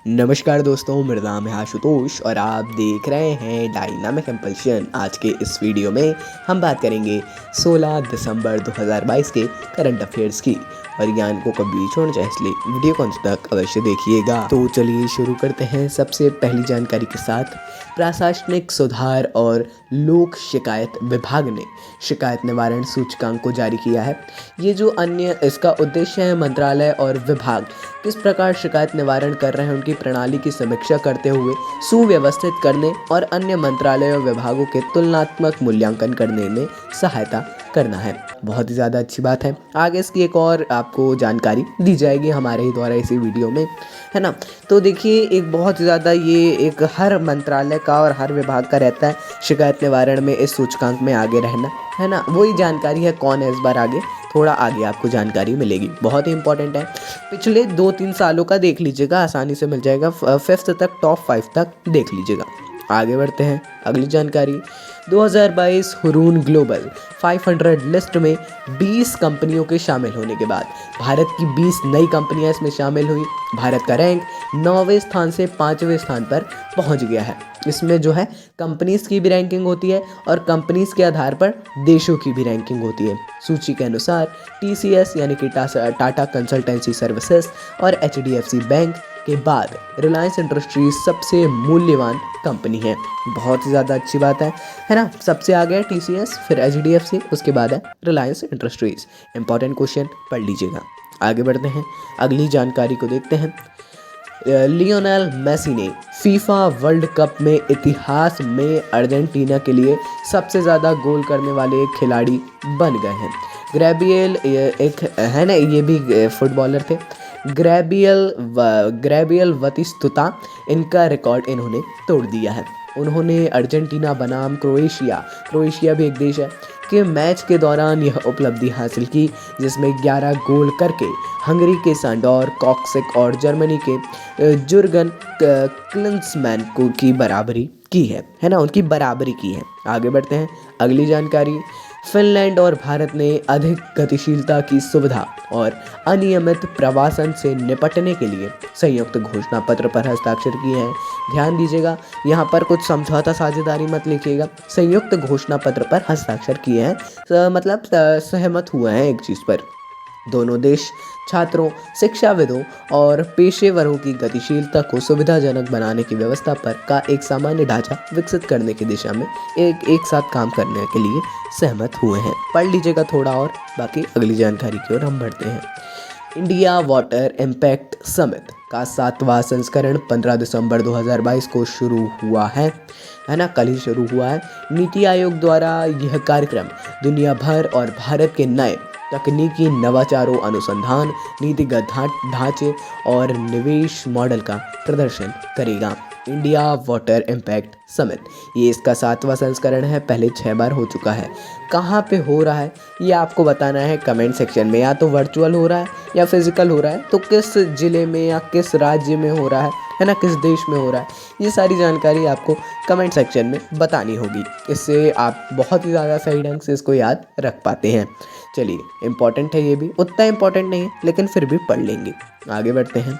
नमस्कार दोस्तों, मेरा नाम है आशुतोष और आप देख रहे हैं डायनामिक इम्पल्शन। आज के इस वीडियो में हम बात करेंगे 16 दिसंबर 2022 के करंट अफेयर्स की। और ज्ञान को कभी भी छोड़ना चाहिए, इसलिए वीडियो को अंत तक अवश्य देखिएगा। तो चलिए शुरू करते हैं सबसे पहली जानकारी के साथ। प्रशासनिक सुधार और लोक शिकायत विभाग ने शिकायत निवारण सूचकांक को जारी किया है। ये जो अन्य इसका उद्देश्य है मंत्रालय और विभाग किस प्रकार शिकायत निवारण कर रहे हैं उनकी प्रणाली की समीक्षा करते हुए सुव्यवस्थित करने और अन्य मंत्रालयों और विभागों के तुलनात्मक मूल्यांकन करने में सहायता करना है। बहुत ही ज़्यादा अच्छी बात है। आगे इसकी एक और आपको जानकारी दी जाएगी हमारे ही द्वारा इसी वीडियो में, है ना। तो देखिए, एक बहुत ज़्यादा ये एक हर मंत्रालय का और हर विभाग का रहता है शिकायत निवारण में इस सूचकांक में आगे रहना, है ना। वही जानकारी है, कौन है इस बार आगे, थोड़ा आगे आपको जानकारी मिलेगी। बहुत ही इंपॉर्टेंट है। पिछले 2-3 सालों का देख लीजिएगा, आसानी से मिल जाएगा। 5th तक, टॉप 5 तक देख लीजिएगा। आगे बढ़ते हैं अगली जानकारी। 2022 हुरून ग्लोबल 500 लिस्ट में 20 कंपनियों के शामिल होने के बाद भारत की 20 नई कंपनियां इसमें शामिल हुई। भारत का रैंक 9वें स्थान से 5वें स्थान पर पहुंच गया है। इसमें जो है कंपनीज की भी रैंकिंग होती है और कंपनीज के आधार पर देशों की भी रैंकिंग होती है। सूची के अनुसार TCS यानी कि टाटा कंसल्टेंसी सर्विसेज और HDFC बैंक के बाद रिलायंस इंडस्ट्रीज सबसे मूल्यवान कंपनी है। बहुत ही ज़्यादा अच्छी बात है ना। सबसे आगे है TCS, फिर HDFC, उसके बाद है रिलायंस इंडस्ट्रीज। इंपॉर्टेंट क्वेश्चन पढ़ लीजिएगा। आगे बढ़ते हैं, अगली जानकारी को देखते हैं। लियोनेल मेसी ने फीफा वर्ल्ड कप में इतिहास में अर्जेंटीना के लिए सबसे ज़्यादा गोल करने वाले एक खिलाड़ी बन गए हैं। ग्रेबियल एक है ना, ये भी फुटबॉलर थे। ग्रेबियल वतिस्तुता, इनका रिकॉर्ड इन्होंने तोड़ दिया है। उन्होंने अर्जेंटीना बनाम क्रोएशिया भी एक देश है, के मैच के दौरान यह उपलब्धि हासिल की, जिसमें 11 गोल करके हंगरी के सांडोर कॉक्सिक और जर्मनी के जुर्गन क्लिंसमैन को की बराबरी की है ना, उनकी बराबरी की है। आगे बढ़ते हैं अगली जानकारी। फिनलैंड और भारत ने अधिक गतिशीलता की सुविधा और अनियमित प्रवासन से निपटने के लिए संयुक्त घोषणा पत्र पर हस्ताक्षर किए हैं। ध्यान दीजिएगा, यहाँ पर कुछ समझौता साझेदारी मत लिखिएगा। संयुक्त घोषणा पत्र पर हस्ताक्षर किए हैं, मतलब सहमत हुए हैं एक चीज़ पर। दोनों देश छात्रों, शिक्षाविदों और पेशेवरों की गतिशीलता को सुविधाजनक बनाने की व्यवस्था पर का एक सामान्य ढांचा विकसित करने की दिशा में एक साथ काम करने के लिए सहमत हुए हैं। पढ़ लीजिएगा थोड़ा और, बाकी अगली जानकारी की ओर हम बढ़ते हैं। इंडिया वाटर इम्पैक्ट समिट का 7वां संस्करण 15 दिसंबर 2022 को शुरू हुआ है ना, कल ही शुरू हुआ है। नीति आयोग द्वारा यह कार्यक्रम दुनिया भर और भारत के नए तकनीकी नवाचारों, अनुसंधान, नीतिगत ढांचे और निवेश मॉडल का प्रदर्शन करेगा। इंडिया वाटर इम्पैक्ट समिट, ये इसका 7वां संस्करण है। पहले 6 बार हो चुका है। कहाँ पे हो रहा है ये आपको बताना है कमेंट सेक्शन में। या तो वर्चुअल हो रहा है या फिजिकल हो रहा है, तो किस ज़िले में या किस राज्य में हो रहा है ना, किस देश में हो रहा है, ये सारी जानकारी आपको कमेंट सेक्शन में बतानी होगी। इससे आप बहुत ही ज़्यादा सही ढंग से इसको याद रख पाते हैं। चलिए, इम्पॉर्टेंट है, ये भी उतना इम्पॉर्टेंट नहीं है लेकिन फिर भी पढ़ लेंगे। आगे बढ़ते हैं।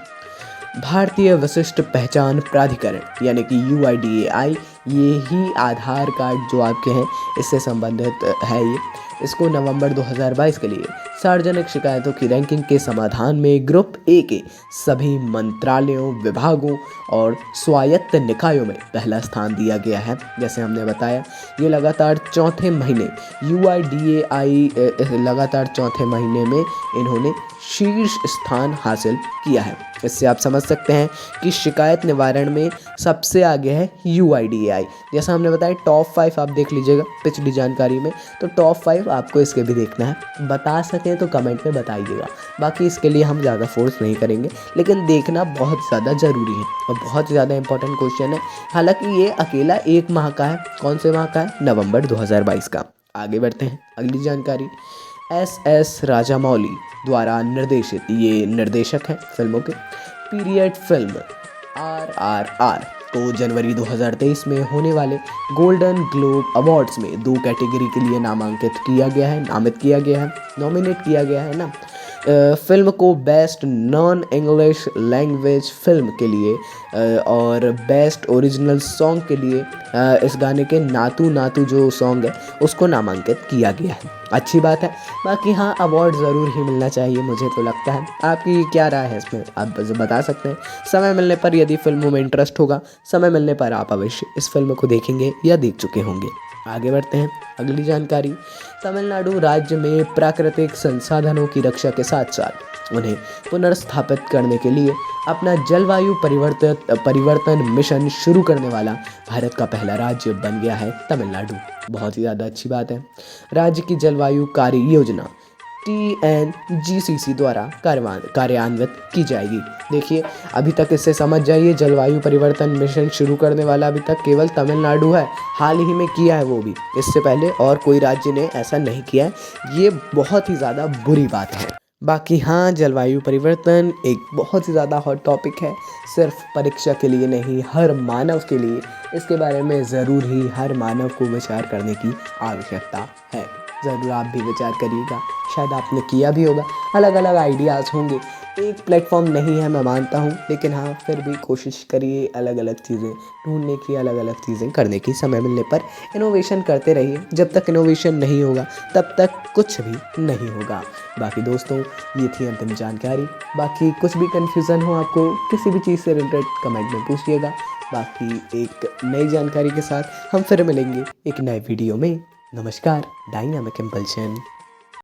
भारतीय विशिष्ट पहचान प्राधिकरण यानी कि UIDAI, ये ही आधार कार्ड जो आपके हैं इससे संबंधित है। इसको नवंबर 2022 के लिए सार्वजनिक शिकायतों की रैंकिंग के समाधान में ग्रुप A के सभी मंत्रालयों, विभागों और स्वायत्त निकायों में पहला स्थान दिया गया है। जैसे हमने बताया, ये लगातार चौथे महीने UIDAI लगातार चौथे महीने में इन्होंने शीर्ष स्थान हासिल किया है। इससे आप समझ सकते हैं कि शिकायत निवारण में सबसे आगे है UIDAI। जैसा हमने बताया, टॉप 5 आप देख लीजिएगा पिछली जानकारी में, तो टॉप 5 आपको इसके भी देखना है। बता सकें तो कमेंट में बताइएगा, बाकी इसके लिए हम ज़्यादा फोर्स नहीं करेंगे, लेकिन देखना बहुत ज़्यादा ज़रूरी है और बहुत ज़्यादा इंपॉर्टेंट क्वेश्चन है। हालांकि ये अकेला 1 माह का है। कौन से माह का है? नवंबर 2022 का। आगे बढ़ते हैं अगली जानकारी। SS राजामौली द्वारा निर्देशित, ये निर्देशक हैं फिल्मों के, पीरियड फिल्म RRR को जनवरी 2023 में होने वाले गोल्डन ग्लोब अवार्ड्स में 2 कैटेगरी के लिए नामित किया गया है, नॉमिनेट किया गया है ना। फिल्म को best non English language film के लिए और बेस्ट ओरिजिनल सॉन्ग के लिए इस गाने के नातू नातू जो सॉन्ग है उसको नामांकित किया गया है। अच्छी बात है। बाकी हाँ, अवार्ड ज़रूर ही मिलना चाहिए मुझे तो लगता है। आपकी क्या राय है इसमें, आप बता सकते हैं। समय मिलने पर, यदि फिल्मों में इंटरेस्ट होगा, समय मिलने पर आप अवश्य इस फिल्म को देखेंगे या देख चुके होंगे। आगे बढ़ते हैं। अगली जानकारी, तमिलनाडु राज्य में प्राकृतिक संसाधनों की रक्षा के साथ साथ उन्हें पुनर्स्थापित करने के लिए अपना जलवायु परिवर्तन मिशन शुरू करने वाला भारत का पहला राज्य बन गया है तमिलनाडु। बहुत ही ज़्यादा अच्छी बात है। राज्य की जलवायु कार्य योजना TNGCC द्वारा कार्यान्वित की जाएगी। देखिए, अभी तक इससे समझ जाइए, जलवायु परिवर्तन मिशन शुरू करने वाला अभी तक केवल तमिलनाडु है। हाल ही में किया है वो भी, इससे पहले और कोई राज्य ने ऐसा नहीं किया है। ये बहुत ही ज़्यादा बुरी बात है। बाकी हाँ, जलवायु परिवर्तन एक बहुत ही ज़्यादा हॉट टॉपिक है, सिर्फ परीक्षा के लिए नहीं, हर मानव के लिए इसके बारे में ज़रूर ही हर मानव को विचार करने की आवश्यकता है। ज़रूर आप भी विचार करिएगा, शायद आपने किया भी होगा। अलग अलग आइडियाज़ होंगे, एक प्लेटफॉर्म नहीं है मैं मानता हूँ, लेकिन हाँ फिर भी कोशिश करिए अलग अलग चीज़ें ढूंढने की, अलग अलग चीज़ें करने की। समय मिलने पर इनोवेशन करते रहिए। जब तक इनोवेशन नहीं होगा तब तक कुछ भी नहीं होगा। बाकी दोस्तों, ये थी अंतिम जानकारी। बाकी कुछ भी कन्फ्यूज़न हो आपको किसी भी चीज़ से रिलेटेड, कमेंट में पूछिएगा। बाकी एक नई जानकारी के साथ हम फिर मिलेंगे एक नए वीडियो में। नमस्कार, डायनामिक इम्पल्शन।